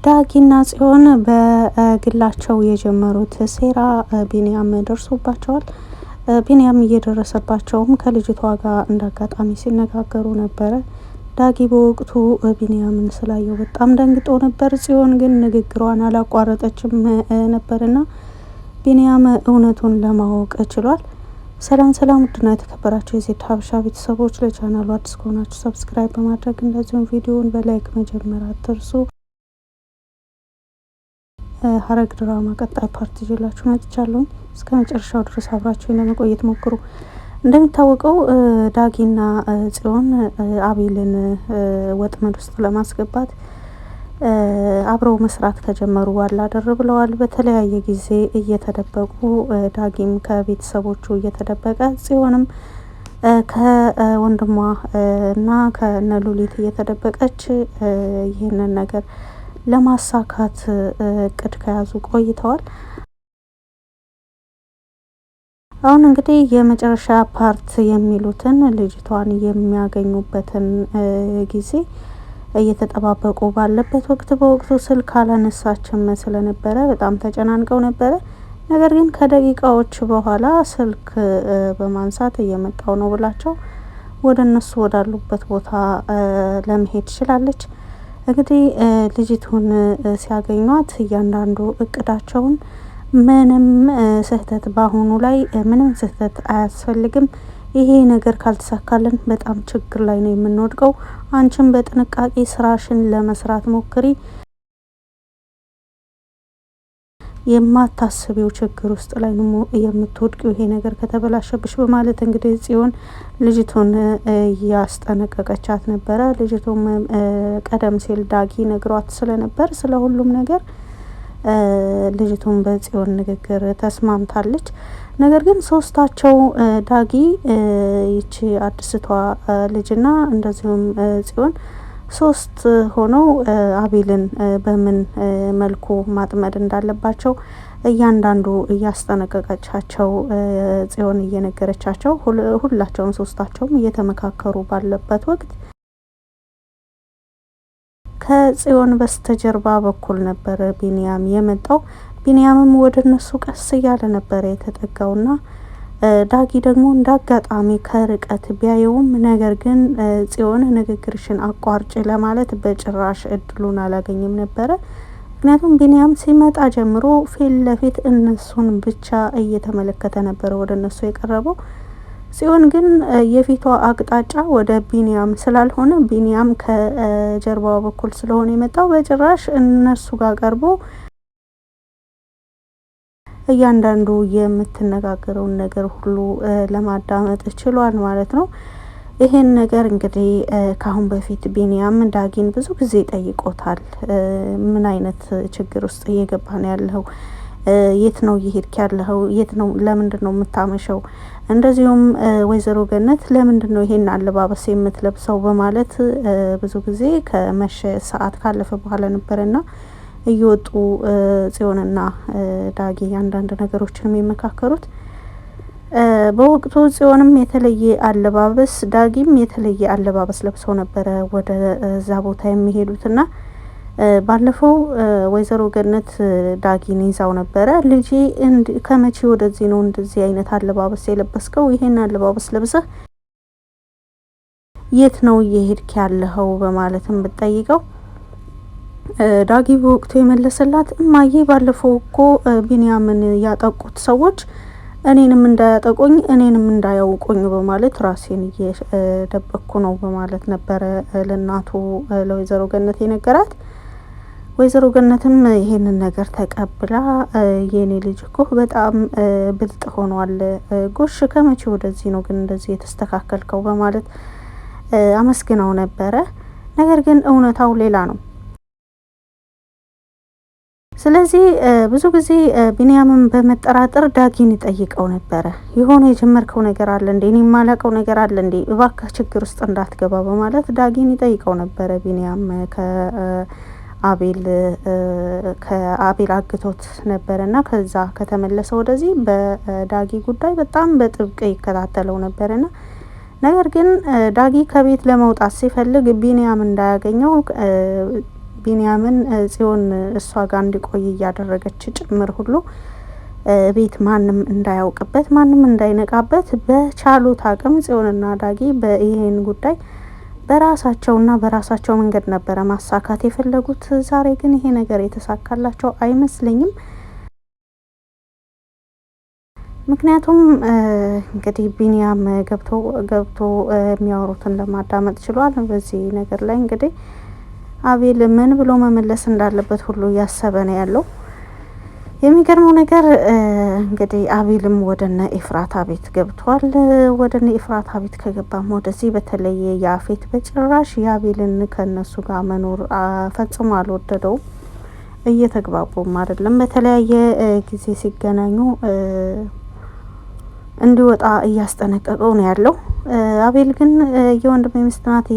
ዳጊና ጽዮን በግላቸው የጀመሩት ሴራ ቢኒያም ደርሶባቸዋል። ቢኒያም እየደረሰባቸውም ከልጅቷ ጋር እንዳጋጣሚ ሲነጋገሩ ነበረ። ዳጊ በወቅቱ ቢኒያምን ስላየው በጣም ደንግጦ ነበር። ጽዮን ግን ንግግሯን አላቋረጠችም ነበርና ቢኒያም እውነቱን ለማወቅ ችሏል። ሰላም ሰላም፣ ውድና የተከበራችሁ የዜድ ሀበሻ ቤተሰቦች ለቻናሉ አዲስ ከሆናችሁ ሰብስክራይብ በማድረግ እንደዚሁም ቪዲዮውን በላይክ መጀመር አትርሱ። ሐረግ ድራማ ቀጣይ ፓርት ይዤላችሁ መጥቻለሁ። እስከ መጨረሻው ድረስ አብራችሁ ለመቆየት ሞክሩ። እንደሚታወቀው ዳጊና ጽዮን አቤልን ወጥመድ ውስጥ ለማስገባት አብረው መስራት ከጀመሩ አላደር ብለዋል። በተለያየ ጊዜ እየተደበቁ ዳጊም ከቤተሰቦቹ እየተደበቀ ጽዮንም ከወንድሟ እና ከነሉሊት እየተደበቀች ይህንን ነገር ለማሳካት እቅድ ከያዙ ቆይተዋል። አሁን እንግዲህ የመጨረሻ ፓርት የሚሉትን ልጅቷን የሚያገኙበትን ጊዜ እየተጠባበቁ ባለበት በወቅቱ ስልክ አላነሳችም ስለነበረ በጣም ተጨናንቀው ነበረ። ነገር ግን ከደቂቃዎች በኋላ ስልክ በማንሳት እየመጣው ነው ብላቸው ወደ እነሱ ወዳሉበት ቦታ ለመሄድ ትችላለች። እንግዲህ ልጅቱን ሲያገኟት እያንዳንዱ እቅዳቸውን ምንም ስህተት በአሁኑ ላይ ምንም ስህተት አያስፈልግም፣ ይሄ ነገር ካልተሳካልን በጣም ችግር ላይ ነው የምንወድቀው፣ አንቺም በጥንቃቄ ስራሽን ለመስራት ሞክሪ፣ የማታስቢው ችግር ውስጥ ላይ ነው የምትወድቂው ይሄ ነገር ከተበላሸብሽ በማለት እንግዲህ ጽዮን ልጅቱን እያስጠነቀቀቻት ነበረ። ልጅቱም ቀደም ሲል ዳጊ ነግሯት ስለነበር ስለ ሁሉም ነገር ልጅቱን በጽዮን ንግግር ተስማምታለች። ነገር ግን ሶስታቸው ዳጊ፣ ይቺ አዲስቷ ልጅና እንደዚሁም ጽዮን ሶስት ሆነው አቤልን በምን መልኩ ማጥመድ እንዳለባቸው እያንዳንዱ እያስጠነቀቀቻቸው ጽዮን እየነገረቻቸው ሁላቸውም ሶስታቸውም እየተመካከሩ ባለበት ወቅት ከጽዮን በስተጀርባ በኩል ነበር ቢኒያም የመጣው። ቢኒያምም ወደ እነሱ ቀስ እያለ ነበር የተጠጋውና ዳጊ ደግሞ እንዳጋጣሚ ከርቀት ቢያየውም ነገር ግን ጽዮን ንግግርሽን አቋርጭ ለማለት በጭራሽ እድሉን አላገኘም ነበረ። ምክንያቱም ቢኒያም ሲመጣ ጀምሮ ፊት ለፊት እነሱን ብቻ እየተመለከተ ነበረ ወደ እነሱ የቀረበው። ጽዮን ግን የፊቷ አቅጣጫ ወደ ቢኒያም ስላልሆነ ቢኒያም ከጀርባው በኩል ስለሆነ የመጣው በጭራሽ እነሱ ጋር ቀርቦ እያንዳንዱ የምትነጋገረውን ነገር ሁሉ ለማዳመጥ ችሏል ማለት ነው። ይሄን ነገር እንግዲህ ካሁን በፊት ቢኒያም ዳጊን ብዙ ጊዜ ጠይቆታል። ምን አይነት ችግር ውስጥ እየገባ ነው ያለው? የት ነው እየሄድክ ያለው? የት ነው? ለምንድን ነው የምታመሸው? እንደዚሁም ወይዘሮ ገነት ለምንድን ነው ይሄን አለባበስ የምትለብሰው? በማለት ብዙ ጊዜ ከመሸ ሰዓት ካለፈ በኋላ ነበርና እየወጡ ጽዮንና ዳጊ አንዳንድ ነገሮችን የሚመካከሩት። በወቅቱ ጽዮንም የተለየ አለባበስ ዳጊም የተለየ አለባበስ ለብሰው ነበረ ወደ እዛ ቦታ የሚሄዱትና ባለፈው ወይዘሮ ገነት ዳጊን ይዛው ነበረ። ልጄ ከመቼ ወደዚህ ነው እንደዚህ አይነት አለባበስ የለበስከው? ይሄን አለባበስ ለብሰህ የት ነው እየሄድክ ያለኸው? በማለትም ብትጠይቀው ዳጊ በወቅቱ የመለሰላት እማዬ ባለፈው እኮ ቢኒያምን ያጠቁት ሰዎች እኔንም እንዳያጠቁኝ እኔንም እንዳያውቁኝ በማለት ራሴን እየደበቅኩ ነው በማለት ነበረ ለእናቱ ለወይዘሮ ገነት የነገራት። ወይዘሮ ገነትም ይሄንን ነገር ተቀብላ የኔ ልጅ እኮ በጣም ብልጥ ሆኗል፣ ጎሽ ከመቼ ወደዚህ ነው ግን እንደዚህ የተስተካከልከው? በማለት አመስግናው ነበረ። ነገር ግን እውነታው ሌላ ነው። ስለዚህ ብዙ ጊዜ ቢኒያምን በመጠራጠር ዳጊን ይጠይቀው ነበረ። የሆነ የጀመርከው ነገር አለ እንዴ? እኔ የማላውቀው ነገር አለ እንዴ? እባክህ ችግር ውስጥ እንዳትገባ በማለት ዳጊን ይጠይቀው ነበረ። ቢኒያም ከአቤል አግቶት ነበረና ከዛ ከተመለሰ ወደዚህ በዳጊ ጉዳይ በጣም በጥብቅ ይከታተለው ነበርና ነገር ግን ዳጊ ከቤት ለመውጣት ሲፈልግ ቢኒያም እንዳያገኘው ቢንያምን ጽዮን እሷ ጋር እንዲቆይ እያደረገች ጭምር ሁሉ ቤት ማንም እንዳያውቅበት ማንም እንዳይነቃበት በቻሉት አቅም ጽዮንና ዳጊ በይሄን ጉዳይ በራሳቸው መንገድ ነበረ ማሳካት የፈለጉት። ዛሬ ግን ይሄ ነገር የተሳካላቸው አይመስለኝም። ምክንያቱም እንግዲህ ቢንያም ገብቶ የሚያወሩትን ለማዳመጥ ችሏል። በዚህ ነገር ላይ እንግዲህ አቤል ምን ብሎ መመለስ እንዳለበት ሁሉ እያሰበ ነው ያለው። የሚገርመው ነገር እንግዲህ አቤልም ወደነ ኤፍራታ ቤት ገብቷል። ወደነ ኤፍራታ ቤት ከገባም ወደዚህ በተለይ ያፌት በጭራሽ የአቤልን ከነሱ ጋር መኖር ፈጽሞ አልወደደውም። እየተግባቡም አይደለም። በተለያየ ጊዜ ሲገናኙ እንዲወጣ እያስጠነቀቀው ነው ያለው። አቤል ግን የወንድሜ ሚስት ናት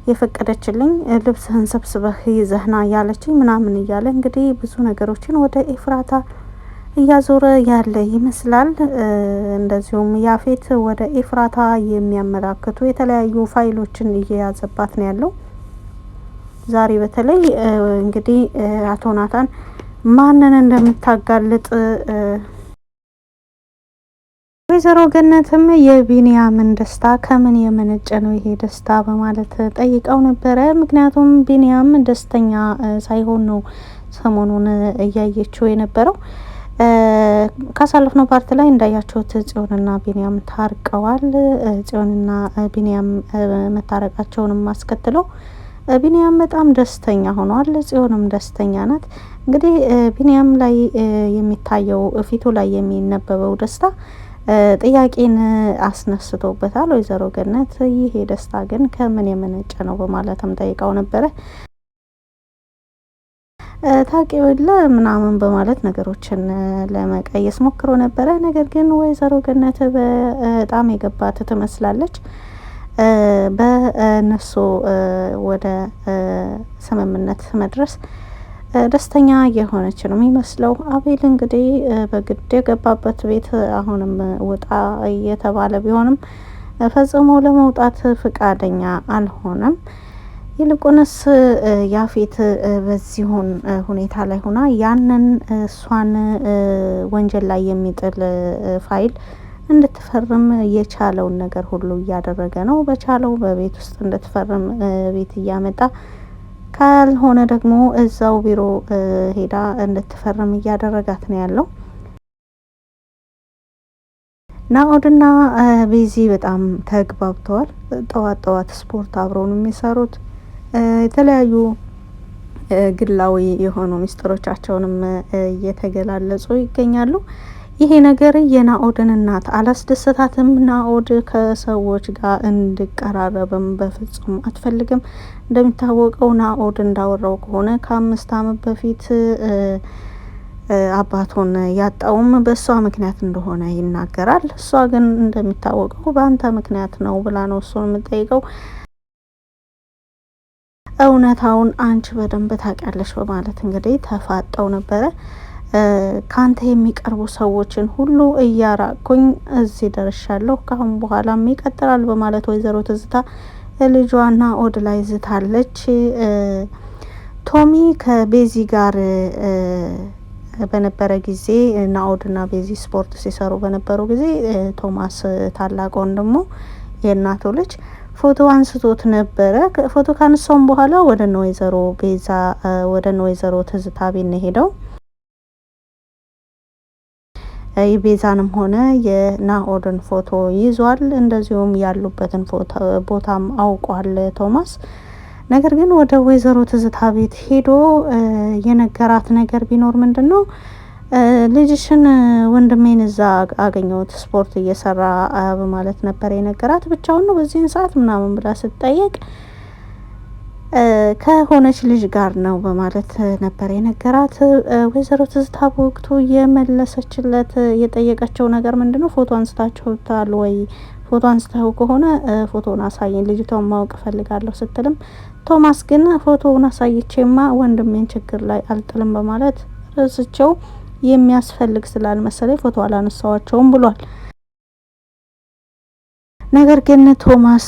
የፈቀደችልኝ ልብስህን ሰብስበህ ይዘህና ያለችኝ ምናምን እያለ እንግዲህ ብዙ ነገሮችን ወደ ኤፍራታ እያዞረ ያለ ይመስላል። እንደዚሁም ያፌት ወደ ኤፍራታ የሚያመላክቱ የተለያዩ ፋይሎችን እየያዘባት ነው ያለው። ዛሬ በተለይ እንግዲህ አቶ ናታን ማንን እንደምታጋልጥ ወይዘሮ ገነትም የቢንያምን ደስታ ከምን የመነጨ ነው ይሄ ደስታ በማለት ጠይቀው ነበረ። ምክንያቱም ቢንያም ደስተኛ ሳይሆን ነው ሰሞኑን እያየችው የነበረው። ካሳለፍነው ፓርት ላይ እንዳያችሁት ጽዮንና ቢንያም ታርቀዋል። ጽዮንና ቢንያም መታረቃቸውንም አስከትለው ቢንያም በጣም ደስተኛ ሆኗል። ጽዮንም ደስተኛ ናት። እንግዲህ ቢንያም ላይ የሚታየው ፊቱ ላይ የሚነበበው ደስታ ጥያቄን አስነስቶበታል። ወይዘሮ ገነት ይሄ ደስታ ግን ከምን የመነጨ ነው በማለትም ጠይቀው ነበረ። ታውቂውለ ምናምን በማለት ነገሮችን ለመቀየስ ሞክሮ ነበረ። ነገር ግን ወይዘሮ ገነት በጣም የገባት ትመስላለች። በእነሱ ወደ ስምምነት መድረስ ደስተኛ የሆነች ነው የሚመስለው። አቤል እንግዲህ በግድ የገባበት ቤት አሁንም ውጣ እየተባለ ቢሆንም ፈጽሞ ለመውጣት ፍቃደኛ አልሆነም። ይልቁንስ ያፌት በዚሁን ሁኔታ ላይ ሆና ያንን እሷን ወንጀል ላይ የሚጥል ፋይል እንድትፈርም የቻለውን ነገር ሁሉ እያደረገ ነው። በቻለው በቤት ውስጥ እንድትፈርም ቤት እያመጣ ካልሆነ ደግሞ እዛው ቢሮ ሄዳ እንድትፈርም እያደረጋት ነው ያለው። ናኦድና ቤዚ በጣም ተግባብተዋል። ጠዋት ስፖርት አብረው ነው የሚሰሩት። የተለያዩ ግላዊ የሆኑ ሚስጥሮቻቸውንም እየተገላለጹ ይገኛሉ። ይሄ ነገር የናኦድን እናት አላስደሰታትም። ናኦድ ከሰዎች ጋር እንዲቀራረብም በፍጹም አትፈልግም። እንደሚታወቀው ናኦድ እንዳወራው ከሆነ ከ5 ዓመት በፊት አባቱን ያጣውም በእሷ ምክንያት እንደሆነ ይናገራል። እሷ ግን እንደሚታወቀው በአንተ ምክንያት ነው ብላ ነው እሱን የምጠይቀው። እውነታውን አንቺ በደንብ ታውቂያለሽ በማለት እንግዲህ ተፋጠው ነበረ። ካንተ የሚቀርቡ ሰዎችን ሁሉ እያራቅኩኝ እዚህ ደርሻለሁ፣ ካሁን በኋላም ይቀጥላል በማለት ወይዘሮ ትዝታ ልጇና ናኦድ ላይ ዝታለች። ቶሚ ከቤዚ ጋር በነበረ ጊዜ ናኦድና ቤዚ ስፖርት ሲሰሩ በነበሩ ጊዜ ቶማስ ታላቅ ወንድሙ የእናቱ ልጅ ፎቶ አንስቶት ነበረ። ፎቶ ካነሳውም በኋላ ወደ ወይዘሮ ቤዛ ወደ ወይዘሮ ትዝታ ቤት ነው ሄደው የቤዛንም ሆነ የናኦድን ፎቶ ይዟል። እንደዚሁም ያሉበትን ቦታም አውቋል ቶማስ። ነገር ግን ወደ ወይዘሮ ትዝታ ቤት ሄዶ የነገራት ነገር ቢኖር ምንድነው ልጅሽን ወንድሜን እዛ አገኘሁት ስፖርት እየሰራ በማለት ነበር የነገራት። ብቻውን ነው በዚህን ሰዓት ምናምን ብላ ስትጠየቅ ከሆነች ልጅ ጋር ነው በማለት ነበር የነገራት። ወይዘሮ ትዝታ በወቅቱ የመለሰችለት የጠየቀችው ነገር ምንድነው ፎቶ አንስታችሁታል ወይ? ፎቶ አንስተው ከሆነ ፎቶውን አሳየኝ፣ ልጅቷን ማወቅ እፈልጋለሁ ስትልም ቶማስ ግን ፎቶውን አሳይቼማ ወንድሜን ችግር ላይ አልጥልም በማለት ርስቸው የሚያስፈልግ ስላልመሰለኝ ፎቶ አላነሳዋቸውም ብሏል። ነገር ግን ቶማስ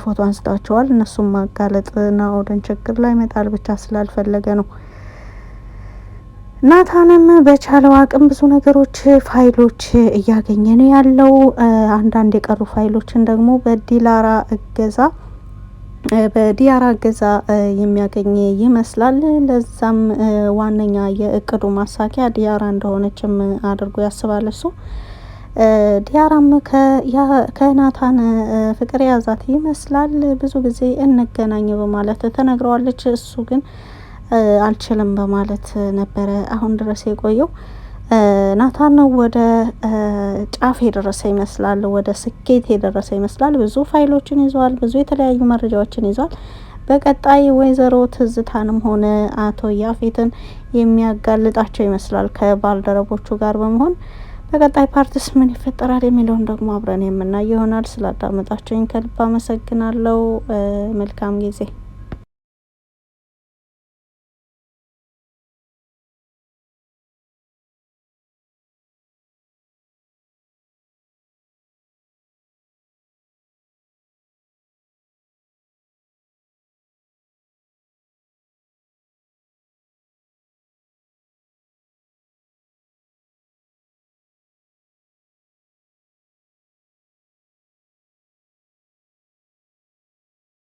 ፎቶ አንስታቸዋል። እነሱም ማጋለጥ ናኦድን ችግር ላይ መጣል ብቻ ስላልፈለገ ነው። ናታንም በቻለው አቅም ብዙ ነገሮች ፋይሎች እያገኘ ነው ያለው። አንዳንድ የቀሩ ፋይሎችን ደግሞ በዲያራ እገዛ የሚያገኝ ይመስላል። ለዛም ዋነኛ የእቅዱ ማሳኪያ ዲያራ እንደሆነችም አድርጎ ያስባል እሱ። ዲያራም ከናታን ፍቅር የያዛት ይመስላል። ብዙ ጊዜ እንገናኝ በማለት ተነግረዋለች። እሱ ግን አልችልም በማለት ነበረ አሁን ድረስ የቆየው። ናታን ወደ ጫፍ የደረሰ ይመስላል፣ ወደ ስኬት የደረሰ ይመስላል። ብዙ ፋይሎችን ይዟል፣ ብዙ የተለያዩ መረጃዎችን ይዟል። በቀጣይ ወይዘሮ ትዝታንም ሆነ አቶ ያፌትን የሚያጋልጣቸው ይመስላል ከባልደረቦቹ ጋር በመሆን። በቀጣይ ፓርትስ ምን ይፈጠራል የሚለውን ደግሞ አብረን የምናየው ይሆናል። ስላዳመጣችሁኝ ከልብ አመሰግናለሁ። መልካም ጊዜ